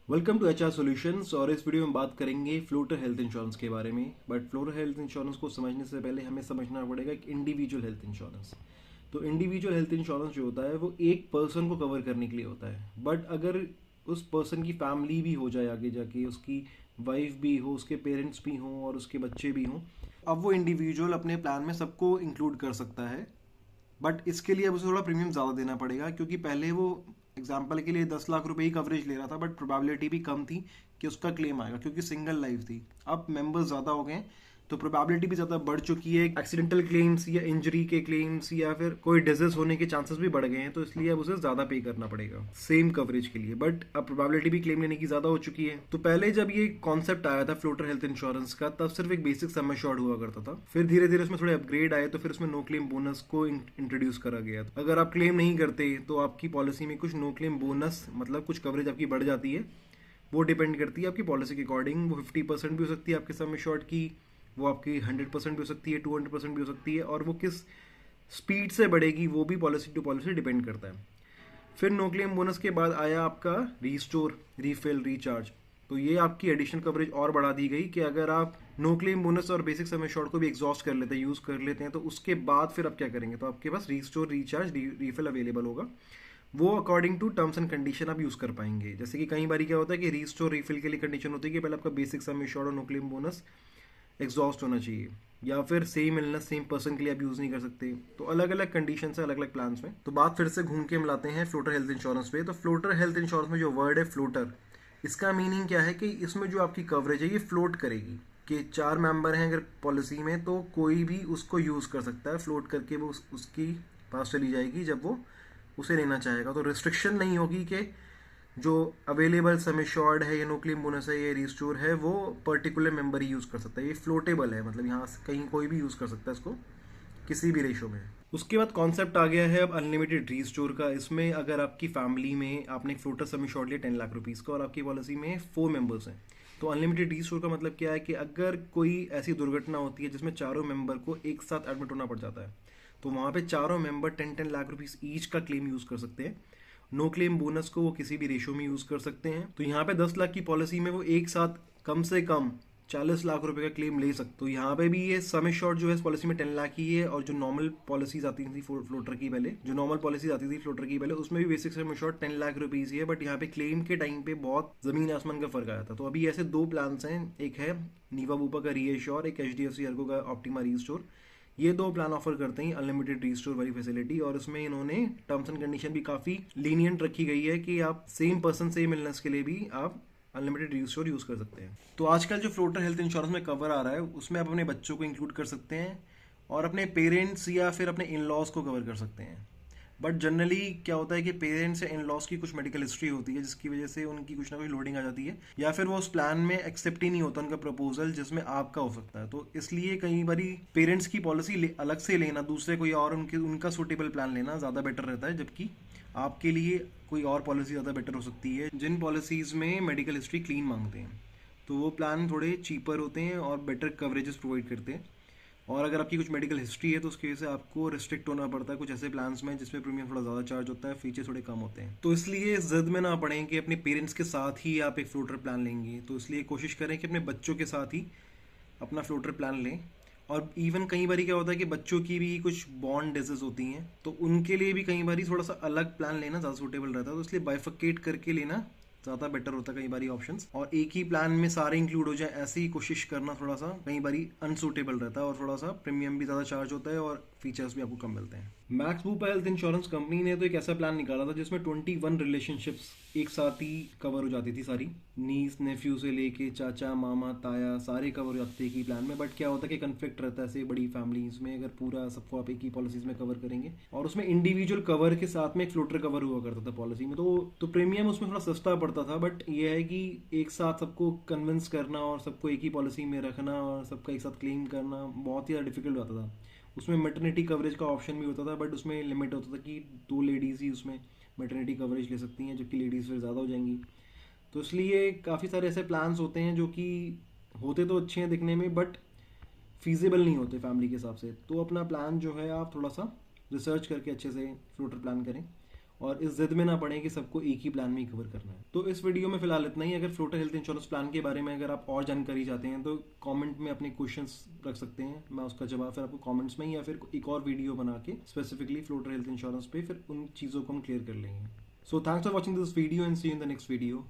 Welcome to HR solutions. और इस video में बात करेंगे फ्लोटर हेल्थ इंश्योरेंस के बारे में। बट फ्लोटर हेल्थ इंश्योरेंस को समझने से पहले हमें समझना पड़ेगा कि इंडिविजुअल हेल्थ इंश्योरेंस। तो इंडिविजुअल हेल्थ इंश्योरेंस जो होता है वो एक पर्सन को कवर करने के लिए होता है। बट अगर उस पर्सन की फैमिली भी हो जाए, आगे जाके उसकी वाइफ भी हो, उसके पेरेंट्स भी हों और उसके बच्चे भी हों, अब वो इंडिविजुअल अपने प्लान में सबको इंक्लूड कर सकता है। बट इसके लिए अब उसे थोड़ा प्रीमियम ज़्यादा देना पड़ेगा, क्योंकि पहले वो एग्जाम्पल के लिए 10 लाख रुपए ही कवरेज ले रहा था, बट प्रोबेबिलिटी भी कम थी कि उसका क्लेम आएगा, क्योंकि सिंगल लाइफ थी। अब मेंबर्स ज़्यादा हो गए तो प्रोबेबिलिटी भी ज़्यादा बढ़ चुकी है। एक्सीडेंटल क्लेम्स या इंजरी के क्लेम्स या फिर कोई डिजीज होने के चांसेस भी बढ़ गए हैं, तो इसलिए अब उसे ज़्यादा पे करना पड़ेगा सेम कवरेज के लिए। बट अब प्रोबेबिलिटी भी क्लेम लेने की ज़्यादा हो चुकी है। तो पहले जब ये कॉन्सेप्ट आया था फ्लोटर हेल्थ इंश्योरेंस का, तब सिर्फ एक बेसिक सम एश्योर्ड हुआ करता था। फिर धीरे धीरे उसमें थोड़े अपग्रेड आए, तो फिर उसमें नो क्लेम बोनस को इंट्रोड्यूस करा गया। अगर आप क्लेम नहीं करते तो आपकी पॉलिसी में कुछ नो क्लेम बोनस, मतलब कुछ कवरेज आपकी बढ़ जाती है। वो डिपेंड करती है आपकी पॉलिसी के अकॉर्डिंग। वो 50% भी हो सकती है आपके सम एश्योर्ड की, वो आपकी 100% भी हो सकती है, 200% भी हो सकती है, और वो किस स्पीड से बढ़ेगी वो भी पॉलिसी टू पॉलिसी डिपेंड करता है। फिर नो क्लेम बोनस के बाद आया आपका रीस्टोर, रीफिल, रिचार्ज। तो ये आपकी एडिशनल कवरेज और बढ़ा दी गई कि अगर आप नो क्लेम बोनस और बेसिक सम एश्योर्ड को भी एग्जॉस्ट कर लेते हैं, यूज़ कर लेते हैं, तो उसके बाद फिर आप क्या करेंगे, तो आपके पास रीस्टोर, रिचार्ज, रीफिल अवेलेबल होगा। वो according to terms and condition आप यूज़ कर पाएंगे। जैसे कि कई बार क्या होता है कि रीस्टोर, रीफिल के लिए कंडीशन होती है कि पहले आपका बेसिक सम एश्योर्ड और नो क्लेम बोनस एग्जॉस्ट होना चाहिए, या फिर सेम इलनेस सेम पर्सन के लिए आप यूज़ नहीं कर सकते। तो अलग अलग कंडीशन है अलग अलग प्लान्स में। तो बात फिर से घूम के मिलाते हैं फ्लोटर हेल्थ इंश्योरेंस पे। तो फ्लोटर हेल्थ इंश्योरेंस में जो वर्ड है फ्लोटर, इसका मीनिंग क्या है कि इसमें जो आपकी कवरेज है ये फ्लोट करेगी। कि 4 मेंबर हैं अगर पॉलिसी में, तो कोई भी उसको यूज़ कर सकता है, फ्लोट करके वो उसकी पास चली जाएगी जब वो उसे लेना चाहेगा। तो रिस्ट्रिक्शन नहीं होगी कि जो अवेलेबल सम एश्योर्ड है या नो क्लेम बोनस है या रिस्टोर है वो पर्टिकुलर मेंबर ही यूज़ कर सकता है। ये फ्लोटेबल है, मतलब यहाँ से कहीं कोई भी यूज़ कर सकता है इसको किसी भी रेशो में। उसके बाद कॉन्सेप्ट आ गया है अब अनलिमिटेड रीस्टोर का। इसमें अगर आपकी फैमिली में आपने एक फ्लोटर सम एश्योर्ड लिया 10 लाख रुपीज़ का और आपकी पॉलिसी में 4 मेंबर्स हैं, तो अनलिमिटेड रीस्टोर का मतलब क्या है कि अगर कोई ऐसी दुर्घटना होती है जिसमें चारों मेंबर को एक साथ एडमिट होना पड़ जाता है, तो वहाँ पे चारों मेंबर 10-10 लाख रुपीज़ ईच का क्लेम यूज़ कर सकते हैं। नो क्लेम बोनस को वो किसी भी रेशो में यूज़ कर सकते हैं। तो यहाँ पे 10 लाख की पॉलिसी में वो एक साथ कम से कम 40 लाख रुपए का क्लेम ले सकते। तो यहाँ पे भी ये सम एश्योर्ड जो है इस पॉलिसी में 10 लाख ही है। और जो नॉर्मल पॉलिसीज आती थी फ्लोटर की पहले, जो नॉर्मल पॉलिसीज आती थी फ्लोटर की पहले, उसमें भी basic sum assured 10 lakh rupees ही है। बट यहाँ पे क्लेम के टाइम पे बहुत जमीन आसमान का फर्क आया था। तो अभी ऐसे दो प्लान्स हैं, एक है नीवा बूपा का रीएश्योर, एक एचडीएफसी अर्गो का ऑप्टिमा रीस्टोर। ये दो प्लान ऑफर करते हैं अनलिमिटेड रीस्टोर वाली फैसिलिटी। और इसमें इन्होंने टर्म्स एंड कंडीशन भी काफ़ी लीनियंट रखी गई है कि आप सेम पर्सन सेम इलनेस के लिए भी आप अनलिमिटेड रीस्टोर यूज़ कर सकते हैं। तो आजकल जो फ्लोटर हेल्थ इंश्योरेंस में कवर आ रहा है उसमें आप अपने बच्चों को इंक्लूड कर सकते हैं और अपने पेरेंट्स या फिर अपने इन लॉज को कवर कर सकते हैं। बट जनरली क्या होता है कि पेरेंट्स या इन लॉज की कुछ मेडिकल हिस्ट्री होती है जिसकी वजह से उनकी कुछ ना कुछ लोडिंग आ जाती है, या फिर वो उस प्लान में एक्सेप्ट ही नहीं होता उनका प्रपोजल जिसमें आपका हो सकता है। तो इसलिए कई बारी पेरेंट्स की पॉलिसी अलग से लेना, दूसरे कोई और उनका सूटेबल प्लान लेना ज़्यादा बेटर रहता है, जबकि आपके लिए कोई और पॉलिसी ज़्यादा बेटर हो सकती है जिन पॉलिसीज़ में मेडिकल हिस्ट्री क्लीन मांगते हैं। तो वो प्लान थोड़े चीपर होते हैं और बेटर कवरेजेस प्रोवाइड करते हैं। और अगर आपकी कुछ मेडिकल हिस्ट्री है तो उसकी वजह से आपको रिस्ट्रिक्ट होना पड़ता है कुछ ऐसे प्लान्स में जिसमें प्रीमियम थोड़ा ज़्यादा चार्ज होता है, फीचर थोड़े कम होते हैं। तो इसलिए जिद में ना पड़ें कि अपने पेरेंट्स के साथ ही आप एक फ्लोटर प्लान लेंगे। तो इसलिए कोशिश करें कि अपने बच्चों के साथ ही अपना फ्लोटर प्लान लें। और इवन कई बार क्या होता है कि बच्चों की भी कुछ बॉन्ड डिजीज होती हैं, तो उनके लिए भी कई बार थोड़ा सा अलग प्लान लेना ज़्यादा सूटेबल रहता है। तो इसलिए बाइफिकेट करके लेना ज़्यादा बेटर होता है कई बारी ऑप्शंस। और एक ही प्लान में सारे इंक्लूड हो जाए ऐसी ही कोशिश करना थोड़ा सा कई बारी अनसूटेबल रहता है, और थोड़ा सा प्रीमियम भी ज़्यादा चार्ज होता है और फीचर्स भी आपको कम मिलते हैं। Max Bupa health insurance company ने तो एक ऐसा प्लान निकाला था जिसमें 21 रिलेशनशिप्स एक साथ ही कवर हो जाती थी सारी। नीस नेफ्यू से लेके चाचा मामा ताया सारे कवर हो जाते थे एक ही प्लान में। बट क्या होता है कि कन्फ्लिक्ट रहता है ऐसे बड़ी फैमिलीज में, अगर पूरा सबको आप एक ही पॉलिसीज में कवर करेंगे। और उसमें इंडिविजुअल कवर के साथ में एक फ्लोटर कवर हुआ करता था पॉलिसी में, तो प्रीमियम उसमें थोड़ा सस्ता पड़ता था। बट ये है कि एक साथ सबको कन्विंस करना और सबको एक ही पॉलिसी में रखना और सबका एक साथ क्लेम करना बहुत ही ज़्यादा डिफिकल्ट होता था। उसमें मैटरनिटी कवरेज का ऑप्शन भी होता था, बट उसमें लिमिट होता था कि 2 लेडीज़ ही उसमें मैटरनिटी कवरेज ले सकती हैं, जबकि लेडीज़ फिर ज़्यादा हो जाएंगी। तो इसलिए काफ़ी सारे ऐसे प्लान्स होते हैं जो कि होते तो अच्छे हैं दिखने में, बट फीजिबल नहीं होते फैमिली के हिसाब से। तो अपना प्लान जो है आप थोड़ा सा रिसर्च करके अच्छे से फ्लोटर प्लान करें। और इस जिद में ना पड़े कि सबको एक ही प्लान में ही कवर करना है। तो इस वीडियो में फिलहाल इतना ही। अगर फ्लोटर हेल्थ इंश्योरेंस प्लान के बारे में अगर आप और जानकारी चाहते हैं तो कमेंट में अपने क्वेश्चंस रख सकते हैं, मैं उसका जवाब फिर आपको कमेंट्स में ही या फिर एक और वीडियो बना के स्पेसिफिकली फ्लोटर हेल्थ इंश्योरेंस पे फिर उन चीज़ों को हम क्लियर कर लेंगे। So thanks for watching this video and see you in the next video.